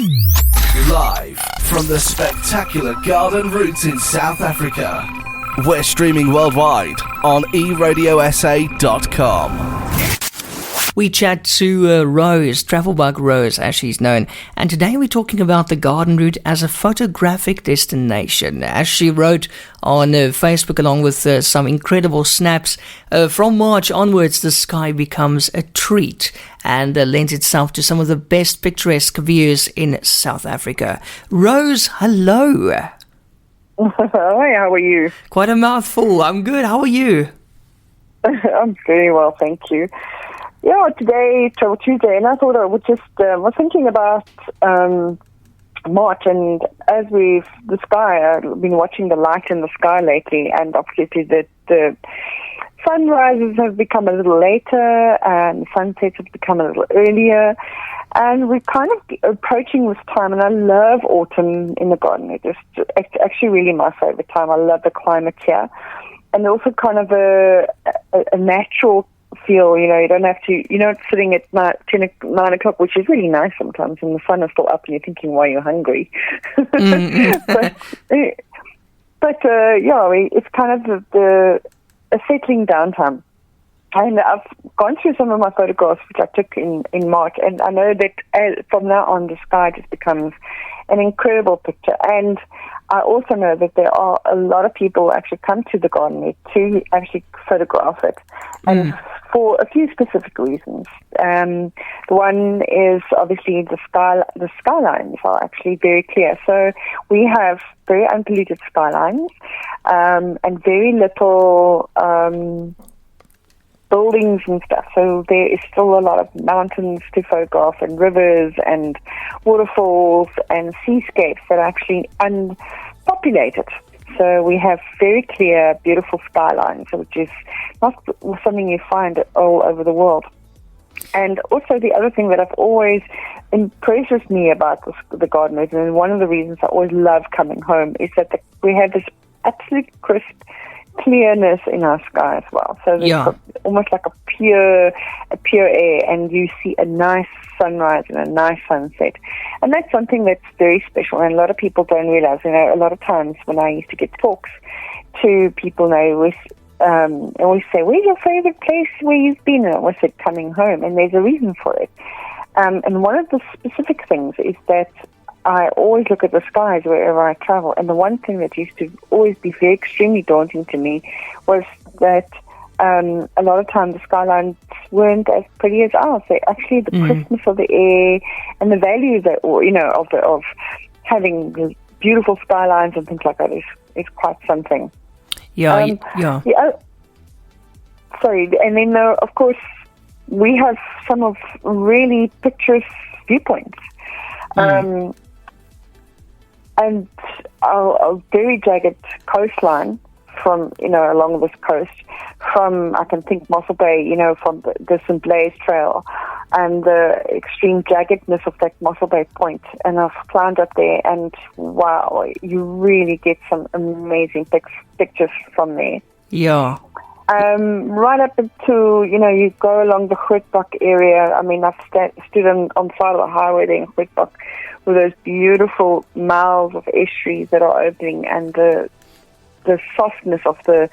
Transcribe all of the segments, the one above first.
Live from the spectacular Garden Routes in South Africa. We're streaming worldwide on eradiosa.com. We chat to Rose, Travelbug Rose as she's known, and today we're talking about the Garden Route as a photographic destination. As she wrote on Facebook along with some incredible snaps, from March onwards the sky becomes a treat and lends itself to some of the best picturesque views in South Africa. Rose, hello. Hi, how are you? Quite a mouthful. I'm good. How are you? I'm very well, thank you. Yeah, today, Travel Tuesday, and I thought I would just, was thinking about March, and as I've been watching the light in the sky lately, and obviously the sunrises have become a little later, and sunsets have become a little earlier, and we're kind of approaching this time, and I love autumn in the garden. It's actually really my favorite time. I love the climate here, and also kind of a natural feel, you don't have to, sitting at 9 o'clock, which is really nice sometimes, and the sun is still up and you're thinking, why you're hungry. It's kind of a settling down time. And I've gone through some of my photographs, which I took in March, and I know that from now on, the sky just becomes an incredible picture. And I also know that there are a lot of people who actually come to the garden to actually photograph it, and for a few specific reasons. The one is obviously the skylines are actually very clear. So we have very unpolluted skylines, and very little buildings and stuff. So there is still a lot of mountains to photograph, and rivers and waterfalls and seascapes that are actually unpopulated. So we have very clear, beautiful skylines, which is not something you find all over the world. And also the other thing that I've always impresses me about the garden, and one of the reasons I always love coming home, is that we have this absolute crisp clearness in our sky as well. So there's almost like a pure air, and you see a nice sunrise and a nice sunset. And that's something that's very special, and a lot of people don't realize. A lot of times when I used to get talks to people, they always say, where's your favorite place where you've been? And I always said, coming home, and there's a reason for it. And one of the specific things is that I always look at the skies wherever I travel, and the one thing that used to always be very extremely daunting to me was that a lot of times the skylines weren't as pretty as ours. They actually, the crispness of the air and the value that, of having the beautiful skylines and things like that is quite something. Sorry, and then of course we have some of really picturesque viewpoints. And a very jagged coastline from, along this coast, from, I can think Mossel Bay, from the St. Blaise Trail, and the extreme jaggedness of that Mossel Bay Point. And I've climbed up there, and wow, you really get some amazing pictures from there. Yeah. Right up into, you go along the Grootbak area. I mean, I've stood on the side of the highway there in Grootbak with those beautiful miles of estuaries that are opening, and the softness of the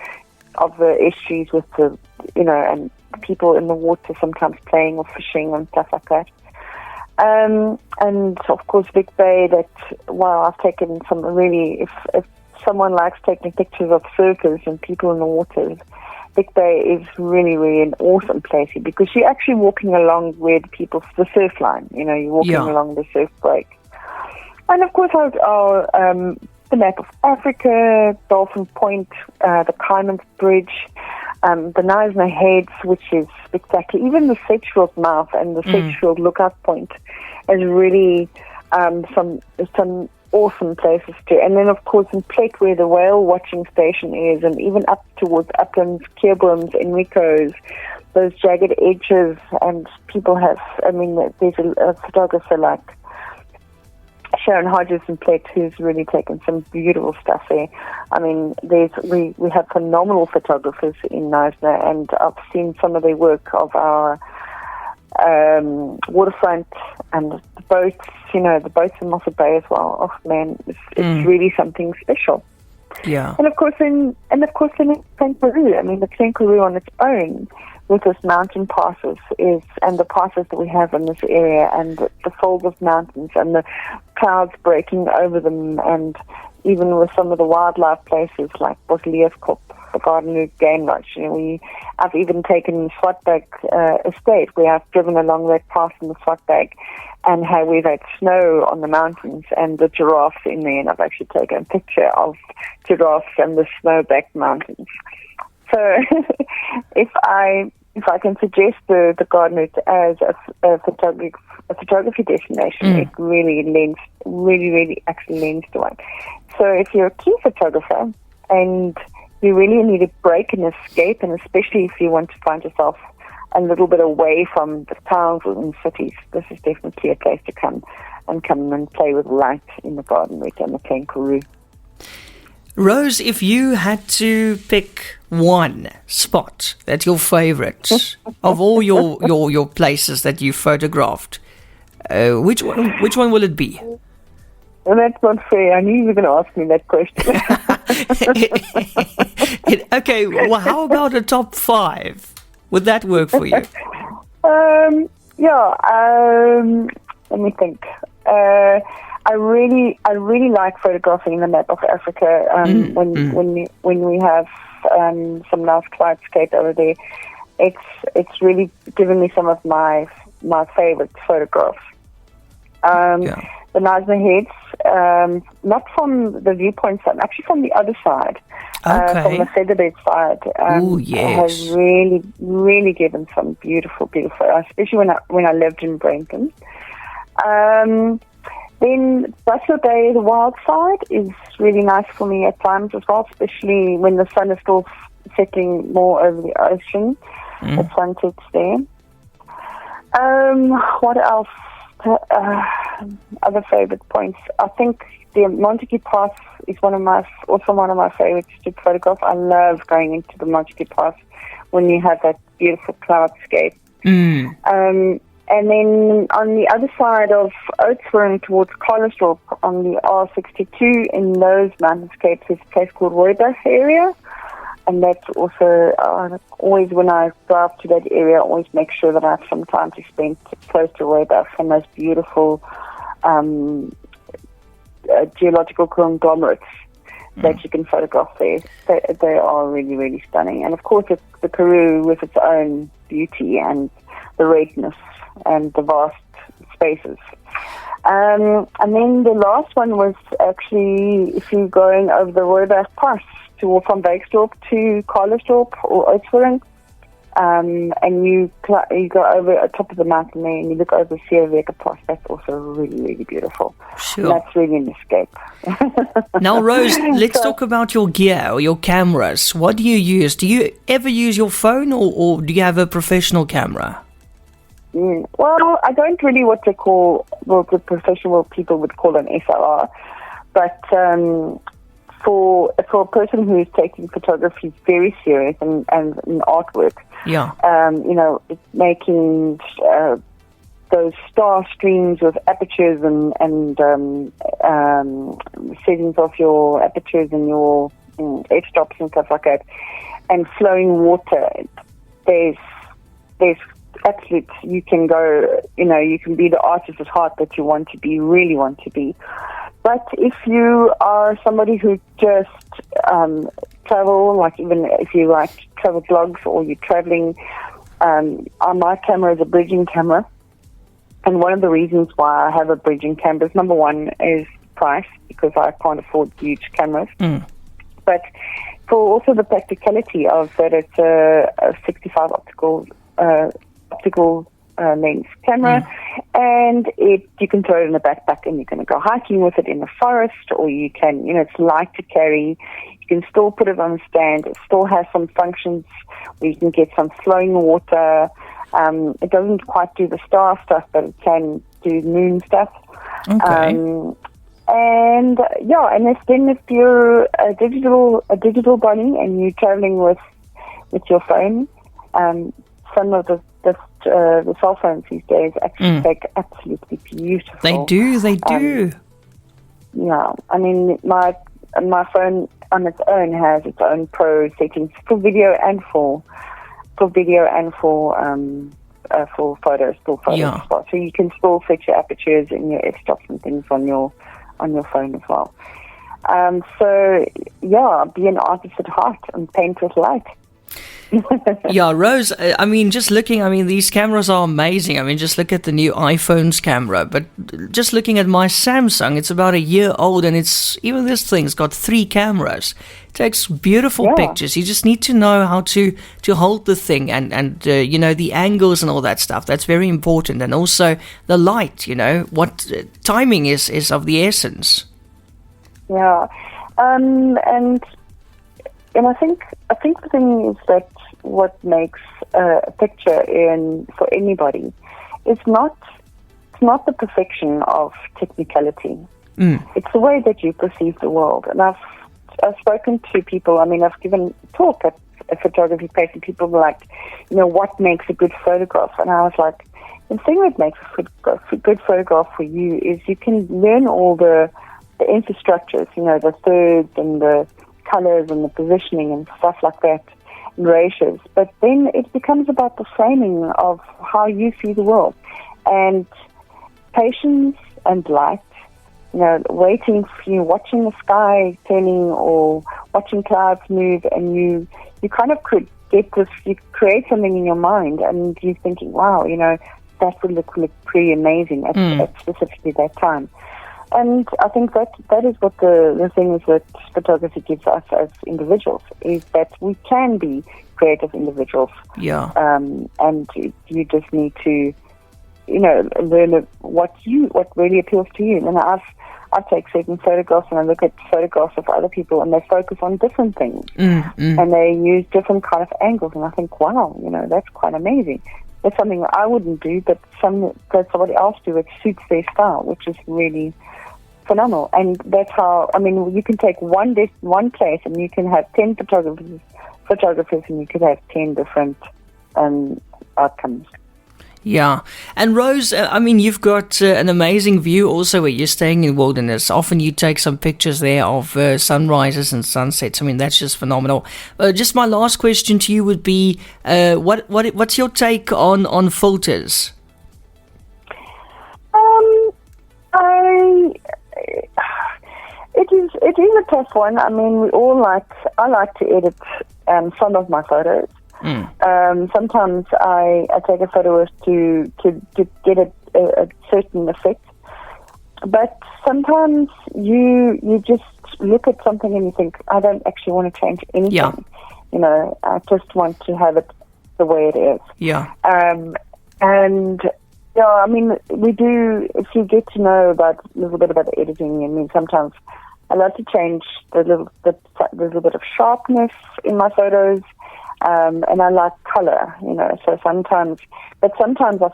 estuaries with the, and people in the water sometimes playing or fishing and stuff like that. And of course, Big Bay, I've taken some really, if someone likes taking pictures of surfers and people in the waters, Big Bay is really, really an awesome place, because you're actually walking along where the surf line, you're walking along the surf break. And of course, the map of Africa, Dolphin Point, the Cayman's Bridge, the Knysna Heads, which is spectacular. Even the Sedgefield Mouth and the Sedgefield Lookout Point is really some awesome places too. And then, of course, in Plett, where the whale watching station is, and even up towards Uplands, Keurboom's, Enrico's, those jagged edges, and people have, there's a photographer like Sharon Hodges in Plett who's really taken some beautiful stuff there. I mean, we have phenomenal photographers in Knysna, and I've seen some of their work of our waterfront, and the boats, the boats in Mossad Bay as well. Oh man, it's really something special. Yeah. And of course in Kangaroo, I mean the Kangaroo on its own, with its mountain passes and the passes that we have in this area, and the folds of mountains and the clouds breaking over them, and even with some of the wildlife places like Bosleefkop, the Garden Route Game Lodge. I've even taken Swartberg Estate. We have driven along that path in the Swartberg, and we've had snow on the mountains and the giraffes in there, and I've actually taken a picture of giraffes and the snow-backed mountains. So if I can suggest the Garden Route as a photography destination, it really actually lends to one. So if you're a keen photographer and you really need a break and escape, and especially if you want to find yourself a little bit away from the towns and cities, this is definitely a place to come and play with light in the Garden Route and the Kangaroo. Rose, if you had to pick one spot that's your favorite of all your places that you photographed, which one will it be? Well, that's not fair. I knew you were going to ask me that question. Okay, well, how about a top 5? Would that work for you? Let me think. I really like photographing the map of Africa. When we have some nice cloudscape over there, it's really given me some of my favorite photographs. The Nazma Heads, not from the viewpoint side, actually from the other side, from the featherbed side, has really, really given some beautiful, especially when I lived in Brenton. Then Buffalo Bay, the wild side, is really nice for me at times as well, especially when the sun is still setting more over the ocean. The sunsets there. What else? Other favorite points. I think the Montague Pass is also one of my favorites to photograph. I love going into the Montague Pass when you have that beautiful cloudscape. And then on the other side of Oudtshoorn towards Collersdorp on the R62 in those mountainscapes is a place called Rooiberg area. And that's also, always when I go up to that area, I always make sure that I have some time to spend close to Rooiberg and those beautiful geological conglomerates that you can photograph there. They are really, really stunning. And of course, the Karoo with its own beauty and the redness and the vast spaces. And then the last one was actually if you're going over the Rooiberg Pass from Wyksdorp to Collersdorp or Oudtshoorn, and you go over the top of the mountain there and you look over Sierra Pass. That's also really, really beautiful. Sure. And that's really an escape. Now, Rose, let's talk about your gear or your cameras. What do you use? Do you ever use your phone or do you have a professional camera? Well, I don't really what the professional people would call an SLR, but for a person who is taking photography very serious and artwork, making those star streams with apertures and settings of your apertures and your f-stops and stuff like that, and flowing water, there's absolute, you can go, you can be the artist at heart that you really want to be. But if you are somebody who just travel, like even if you like travel blogs or you're traveling, my camera is a bridging camera. And one of the reasons why I have a bridging camera is, number one, is price, because I can't afford huge cameras. But for also the practicality of that it's a 65 optical lens camera, and you can throw it in a backpack and you're going to go hiking with it in the forest, or you can, it's light to carry. You can still put it on a stand. It still has some functions where you can get some flowing water. It doesn't quite do the star stuff, but it can do moon stuff. Okay. And if you're a digital bunny and you're traveling with your phone, some of the the cell phones these days actually take absolutely beautiful. They do. Yeah, I mean, my phone on its own has its own pro settings for video and for photos, still photos Yeah. as well. So you can still set your apertures and your f-stops and things on your phone as well. So yeah, be an artist at heart and paint with light. Yeah, Rose, I mean, these cameras are amazing. I mean, just look at the new iPhone's camera. But just looking at my Samsung, it's about a year old, and even this thing's got 3 cameras. It takes beautiful pictures. You just need to know how to hold the thing and the angles and all that stuff. That's very important. And also the light, what timing is of the essence. Yeah. And I think the thing is that what makes a picture for anybody is not the perfection of technicality. It's the way that you perceive the world. And I've spoken to people. I mean, I've given talk at a photography place, and people were like, what makes a good photograph? And I was like, the thing that makes a good photograph for you is you can learn all the infrastructures, the thirds and the colors and the positioning and stuff like that, and ratios. But then it becomes about the framing of how you see the world, and patience and light. Waiting for you, watching the sky turning or watching clouds move, and you kind of could get this. You create something in your mind, and you're thinking, wow, that would look pretty amazing at specifically that time. And I think that is what the thing is that photography gives us as individuals, is that we can be creative individuals. Yeah. And you just need to, learn what really appeals to you. And I take certain photographs and I look at photographs of other people, and they focus on different things. And they use different kind of angles. And I think, wow, that's quite amazing. That's something that I wouldn't do, but that somebody else do. It suits their style, which is really phenomenal. And that's how, you can take one place and you can have 10 photographers and you could have 10 different outcomes. Yeah. And Rose, you've got an amazing view also where you're staying in wilderness. Often you take some pictures there of sunrises and sunsets. That's just phenomenal. Just my last question to you would be, what's your take on filters? It is a tough one. I like to edit some of my photos. Sometimes I take a photo to get a certain effect, but sometimes you just look at something and you think, I don't actually want to change anything. Yeah. I just want to have it the way it is. Yeah. We do. If you get to know a little bit about the editing, sometimes I like to change the little bit of sharpness in my photos. And I like color, so sometimes I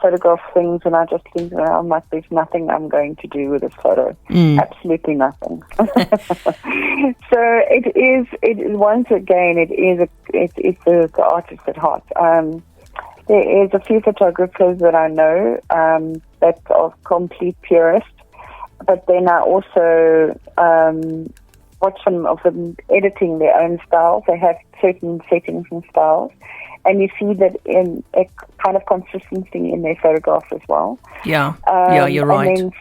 photograph things and I just think, there's nothing I'm going to do with this photo. Absolutely nothing. So it is once again, it's the artist at heart. There is a few photographers that I know, that are complete purists, but then I also, watch some of them editing their own styles. They have certain settings and styles, and you see that in a kind of consistency in their photographs as well. Yeah, you're right. And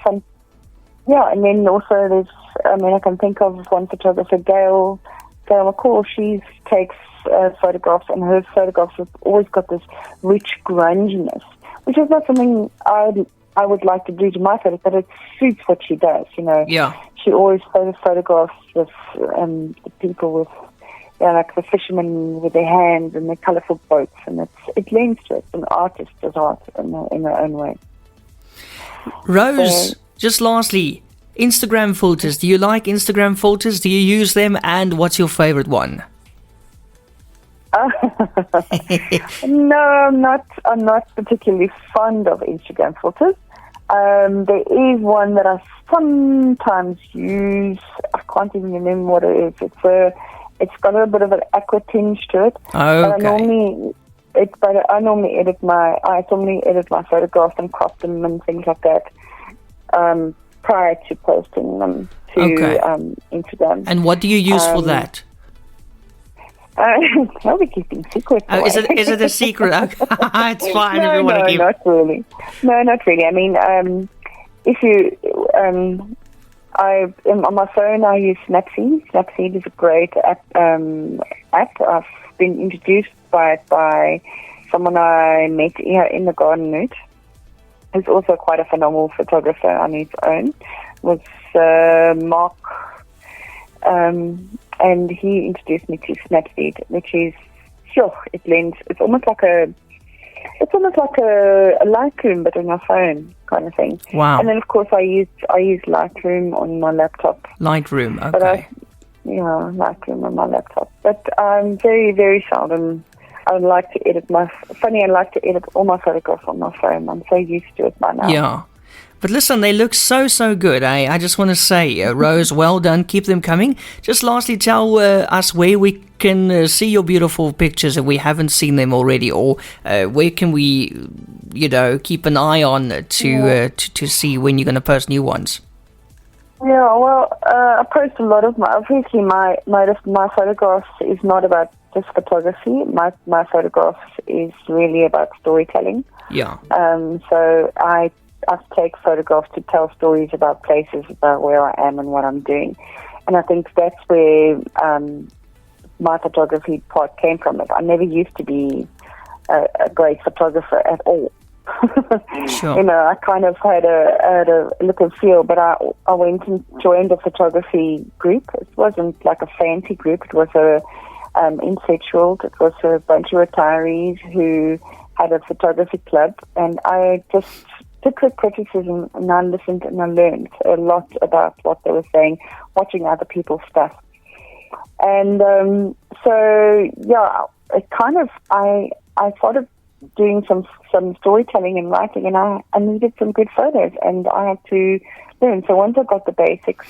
then also there's, I can think of one photographer, Gail McCall. She takes photographs, and her photographs have always got this rich grunginess, which is not something I would like to do to my photos, but it suits what she does, Yeah. She always photographs with the people with, like the fishermen with their hands and their colourful boats, and it lends to it. An artist does art in their own way. Rose, just lastly, Instagram filters. Do you like Instagram filters? Do you use them? And what's your favourite one? No, I'm not particularly fond of Instagram filters. There is one that I sometimes use. I can't even remember what it is. It's got a bit of an aqua tinge to it. Okay. But I normally edit my photographs and crop them and things like that prior to posting them to Instagram. And what do you use for that? I'll be keeping secrets. Oh, is it a secret? It's fine if you want to keep. Not really. No, not really. I mean, if you, on my phone I use Snapseed. Snapseed is a great app. I've been introduced by it by someone I met here in the Garden Route, who's also quite a phenomenal photographer on his own. Was Mark. And he introduced me to Snapseed, which is, it blends. It's almost like a Lightroom, but on your phone kind of thing. Wow. And then of course I use Lightroom on my laptop. Lightroom, okay. Lightroom on my laptop. But very, very seldom. I like to edit all my photographs on my phone. I'm so used to it by now. Yeah. But listen, they look so good. I just want to say, Rose, well done. Keep them coming. Just lastly, tell us where we can see your beautiful pictures if we haven't seen them already, or where can we, keep an eye on to see when you're going to post new ones. Yeah, well, I post a lot of my photographs is not about just photography. My photographs is really about storytelling. Yeah. So I take photographs to tell stories about places, about where I am and what I'm doing. And I think that's where my photography part came from. I never used to be a great photographer at all. Sure. I kind of had a look and feel, but I went and joined a photography group. It wasn't like a fancy group. It was in Sedgefield. It was a bunch of retirees who had a photography club, and I just took the criticism and I listened and I learned a lot about what they were saying, watching other people's stuff. And I started doing some storytelling and writing, and I needed some good photos, and I had to learn. So once I got the basics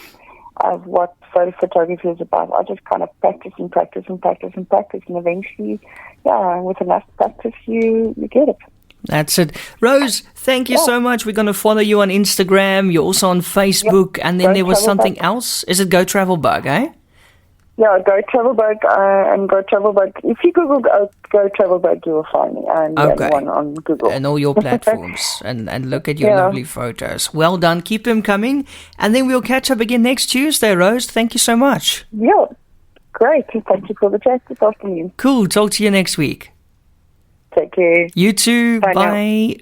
of what photo photography is about, I just kind of practice, and eventually, with enough practice, you get it. That's it. Rose, thank you so much. We're going to follow you on Instagram. You're also on Facebook. And then there was something else. Is it Go Travel Bug, eh? Yeah, Go Travel Bug and Go Travel Bug. If you Google Go Travel Bug, you will find me. I'm the one on Google. And all your platforms. and look at your lovely photos. Well done. Keep them coming. And then we'll catch up again next Tuesday, Rose. Thank you so much. Yeah, great. Thank you for the chat this afternoon. Cool. Talk to you next week. Take care. You too. Bye.